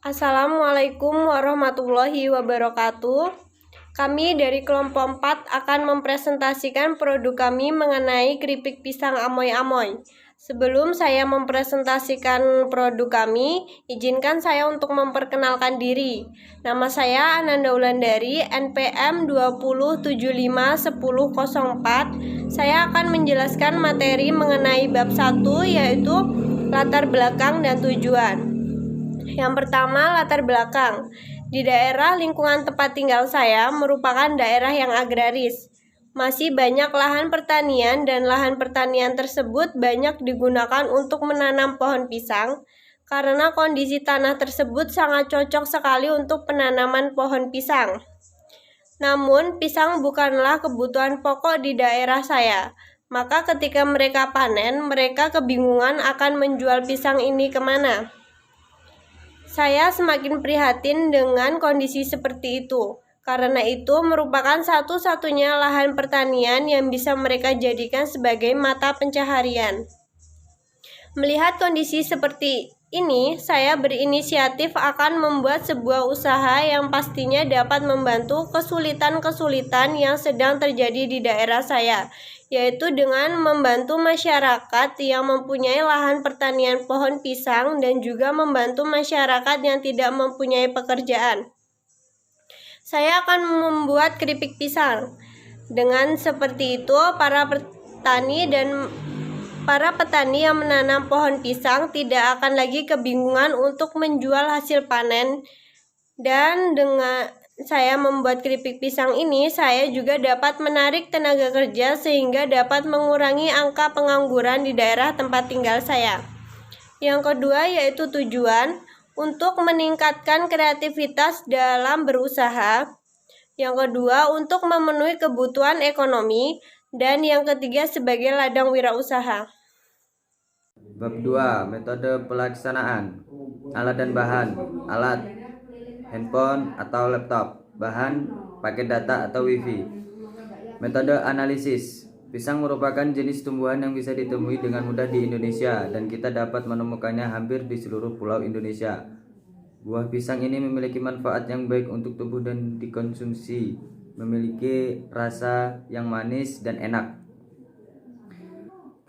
Assalamualaikum warahmatullahi wabarakatuh. Kami dari kelompok 4 akan mempresentasikan produk kami mengenai keripik pisang amoy-amoy. Sebelum saya mempresentasikan produk kami, izinkan saya untuk memperkenalkan diri. Nama saya Ananda Wulandari, NPM 20751004. Saya akan menjelaskan materi mengenai bab 1, yaitu latar belakang dan tujuan. Yang pertama, latar belakang. Di daerah lingkungan tempat tinggal saya merupakan daerah yang agraris. Masih banyak lahan pertanian dan lahan pertanian tersebut banyak digunakan untuk menanam pohon pisang karena kondisi tanah tersebut sangat cocok sekali untuk penanaman pohon pisang. Namun, pisang bukanlah kebutuhan pokok di daerah saya. Maka ketika mereka panen, mereka kebingungan akan menjual pisang ini kemana. Saya semakin prihatin dengan kondisi seperti itu. Karena itu merupakan satu-satunya lahan pertanian yang bisa mereka jadikan sebagai mata pencaharian. Melihat kondisi seperti ini, saya berinisiatif akan membuat sebuah usaha yang pastinya dapat membantu kesulitan-kesulitan yang sedang terjadi di daerah saya, yaitu dengan membantu masyarakat yang mempunyai lahan pertanian pohon pisang dan juga membantu masyarakat yang tidak mempunyai pekerjaan. Saya akan membuat keripik pisang. Dengan seperti itu, para petani yang menanam pohon pisang tidak akan lagi kebingungan untuk menjual hasil panen. Dan dengan saya membuat keripik pisang ini, saya juga dapat menarik tenaga kerja sehingga dapat mengurangi angka pengangguran di daerah tempat tinggal saya. Yang kedua yaitu tujuan, untuk meningkatkan kreativitas dalam berusaha. Yang kedua untuk memenuhi kebutuhan ekonomi. Dan yang ketiga sebagai ladang wirausaha. Bab 2. Metode pelaksanaan. Alat dan bahan. Alat, handphone atau laptop. Bahan, paket data atau wifi. Metode analisis. Pisang merupakan jenis tumbuhan yang bisa ditemui dengan mudah di Indonesia dan kita dapat menemukannya hampir di seluruh pulau Indonesia. Buah pisang ini memiliki manfaat yang baik untuk tubuh dan dikonsumsi. Memiliki rasa yang manis dan enak.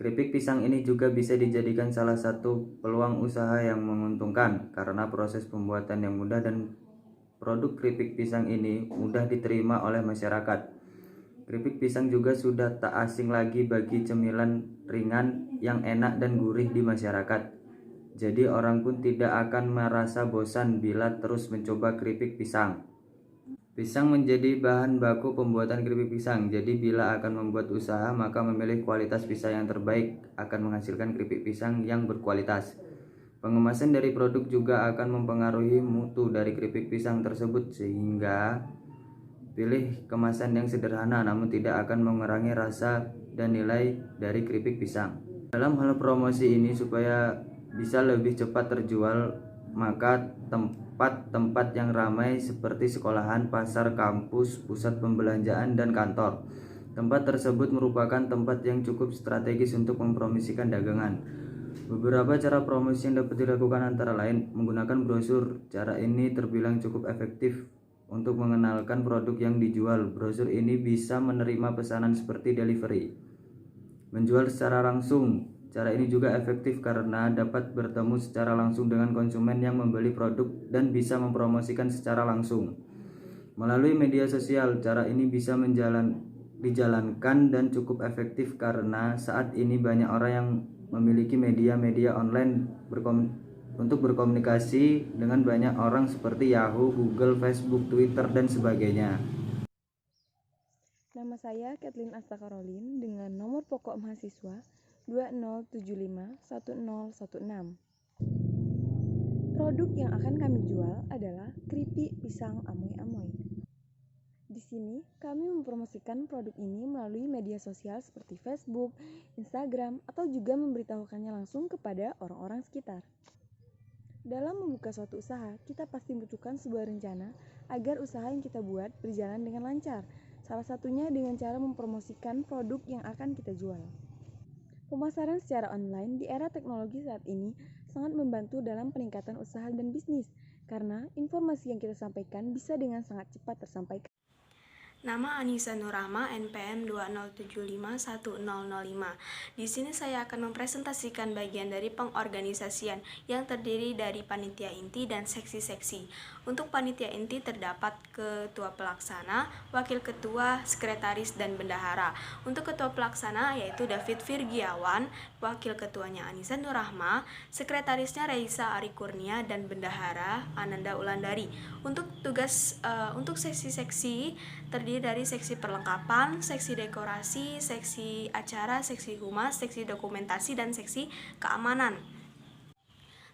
Keripik pisang ini juga bisa dijadikan salah satu peluang usaha yang menguntungkan karena proses pembuatan yang mudah dan produk keripik pisang ini mudah diterima oleh masyarakat. Keripik pisang juga sudah tak asing lagi bagi cemilan ringan yang enak dan gurih di masyarakat. Jadi orang pun tidak akan merasa bosan bila terus mencoba keripik pisang. Pisang menjadi bahan baku pembuatan keripik pisang. Jadi bila akan membuat usaha maka memilih kualitas pisang yang terbaik akan menghasilkan keripik pisang yang berkualitas. Pengemasan dari produk juga akan mempengaruhi mutu dari keripik pisang tersebut sehingga pilih kemasan yang sederhana namun tidak akan mengurangi rasa dan nilai dari keripik pisang. Dalam hal promosi ini supaya bisa lebih cepat terjual maka tempat-tempat yang ramai seperti sekolahan, pasar, kampus, pusat pembelanjaan, dan kantor. Tempat tersebut merupakan tempat yang cukup strategis untuk mempromosikan dagangan. Beberapa cara promosi yang dapat dilakukan antara lain menggunakan brosur. Cara ini terbilang cukup efektif untuk mengenalkan produk yang dijual. Brosur ini bisa menerima pesanan seperti delivery. Menjual secara langsung. Cara ini juga efektif karena dapat bertemu secara langsung dengan konsumen yang membeli produk dan bisa mempromosikan secara langsung. Melalui media sosial, cara ini bisa dijalankan dan cukup efektif karena saat ini banyak orang yang memiliki media online untuk berkomunikasi dengan banyak orang seperti Yahoo, Google, Facebook, Twitter, dan sebagainya. Nama saya Kathleen Asta Karolin dengan nomor pokok mahasiswa 20751016. Produk yang akan kami jual adalah keripik pisang amoy-amoy. Di sini kami mempromosikan produk ini melalui media sosial seperti Facebook, Instagram, atau juga memberitahukannya langsung kepada orang-orang sekitar. Dalam membuka suatu usaha, kita pasti membutuhkan sebuah rencana agar usaha yang kita buat berjalan dengan lancar. Salah satunya dengan cara mempromosikan produk yang akan kita jual. Pemasaran secara online di era teknologi saat ini sangat membantu dalam peningkatan usaha dan bisnis, karena informasi yang kita sampaikan bisa dengan sangat cepat tersampaikan. Nama Anissa Nurrahma, NPM 20751005. Di sini saya akan mempresentasikan bagian dari pengorganisasian yang terdiri dari panitia inti dan seksi-seksi. Untuk panitia inti terdapat ketua pelaksana, wakil ketua, sekretaris, dan bendahara. Untuk ketua pelaksana yaitu David Virgiawan, wakil ketuanya Anissa Nurrahma, sekretarisnya Reisa Ari Kurnia, dan bendahara Ananda Ulandari. Untuk tugas untuk seksi-seksi terdiri dari seksi perlengkapan, seksi dekorasi, seksi acara, seksi humas, seksi dokumentasi, dan seksi keamanan.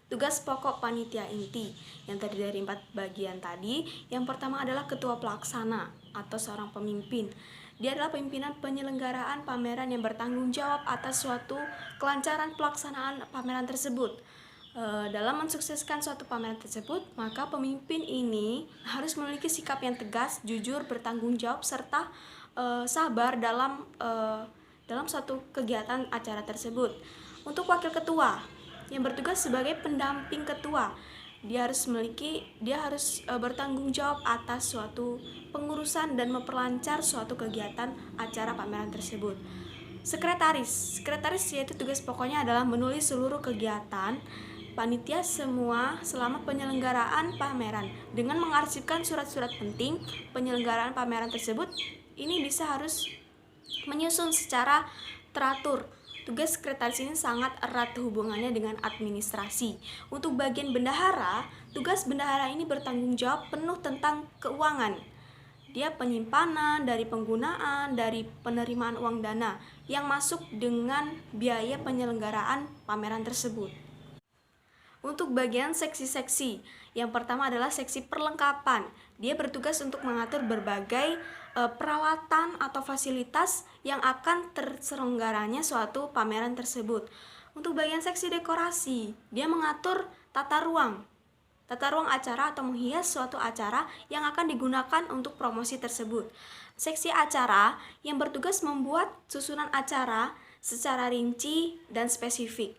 Tugas pokok panitia inti yang terdiri dari 4 bagian tadi. Yang pertama adalah ketua pelaksana atau seorang pemimpin. Dia adalah pimpinan penyelenggaraan pameran yang bertanggung jawab atas suatu kelancaran pelaksanaan pameran tersebut. Dalam mensukseskan suatu pameran tersebut, maka pemimpin ini harus memiliki sikap yang tegas, jujur, bertanggung jawab, serta sabar dalam suatu kegiatan acara tersebut. Untuk wakil ketua yang bertugas sebagai pendamping ketua, dia harus bertanggung jawab atas suatu pengurusan dan memperlancar suatu kegiatan acara pameran tersebut. Sekretaris yaitu tugas pokoknya adalah menulis seluruh kegiatan panitia semua selama penyelenggaraan pameran dengan mengarsipkan surat-surat penting penyelenggaraan pameran tersebut. Ini harus menyusun secara teratur. Tugas sekretaris ini sangat erat hubungannya dengan administrasi. Untuk bagian bendahara, tugas bendahara ini bertanggung jawab penuh tentang keuangan. Dia penyimpanan, dari penggunaan, dari penerimaan uang dana yang masuk dengan biaya penyelenggaraan pameran tersebut. Untuk bagian seksi-seksi, yang pertama adalah seksi perlengkapan. Dia bertugas untuk mengatur berbagai peralatan atau fasilitas yang akan terselenggaranya suatu pameran tersebut. Untuk bagian seksi dekorasi, dia mengatur tata ruang acara atau menghias suatu acara yang akan digunakan untuk promosi tersebut. Seksi acara yang bertugas membuat susunan acara secara rinci dan spesifik.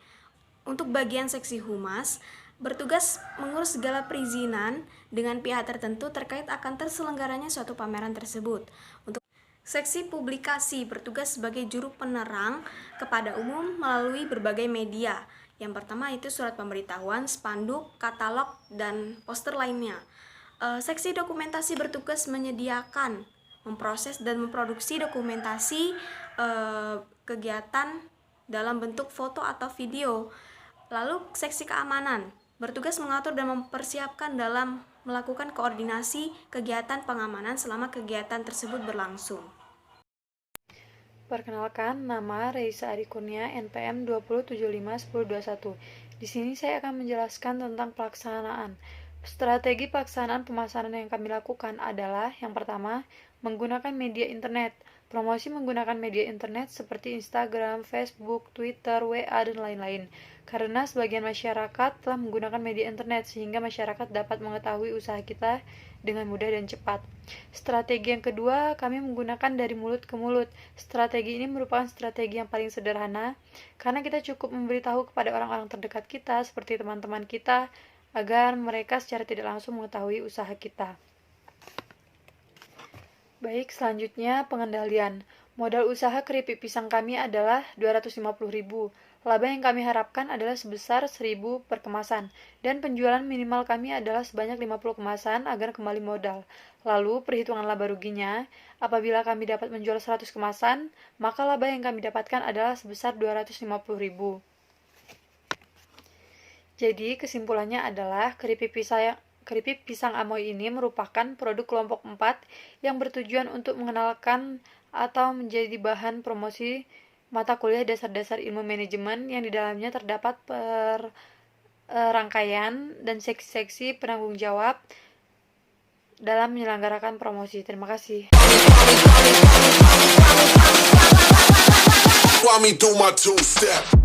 Untuk bagian seksi humas, bertugas mengurus segala perizinan dengan pihak tertentu terkait akan terselenggaranya suatu pameran tersebut. Untuk seksi publikasi, bertugas sebagai juru penerang kepada umum melalui berbagai media. Yang pertama itu surat pemberitahuan, spanduk, katalog, dan poster lainnya. Seksi dokumentasi bertugas menyediakan, memproses, dan memproduksi dokumentasi kegiatan dalam bentuk foto atau video. Lalu seksi keamanan bertugas mengatur dan mempersiapkan dalam melakukan koordinasi kegiatan pengamanan selama kegiatan tersebut berlangsung. Perkenalkan, nama Reisa Ari Kurnia, NPM 20751021. Di sini saya akan menjelaskan tentang pelaksanaan. Strategi pelaksanaan pemasaran yang kami lakukan adalah yang pertama, menggunakan media internet. Promosi menggunakan media internet seperti Instagram, Facebook, Twitter, WA, dan lain-lain. Karena sebagian masyarakat telah menggunakan media internet sehingga masyarakat dapat mengetahui usaha kita dengan mudah dan cepat. Strategi yang kedua, kami menggunakan dari mulut ke mulut. Strategi ini merupakan strategi yang paling sederhana karena kita cukup memberitahu kepada orang-orang terdekat kita seperti teman-teman kita agar mereka secara tidak langsung mengetahui usaha kita. Baik, selanjutnya pengendalian. Modal usaha keripik pisang kami adalah 250.000. Laba yang kami harapkan adalah sebesar 1.000 per kemasan. Dan penjualan minimal kami adalah sebanyak 50 kemasan agar kembali modal. Lalu, perhitungan laba ruginya, apabila kami dapat menjual 100 kemasan, maka laba yang kami dapatkan adalah sebesar 250.000. Jadi kesimpulannya adalah keripik pisang amoy ini merupakan produk kelompok 4 yang bertujuan untuk mengenalkan atau menjadi bahan promosi mata kuliah dasar-dasar ilmu manajemen yang di dalamnya terdapat rangkaian dan seksi-seksi penanggung jawab dalam menyelenggarakan promosi. Terima kasih. While me do my two-step.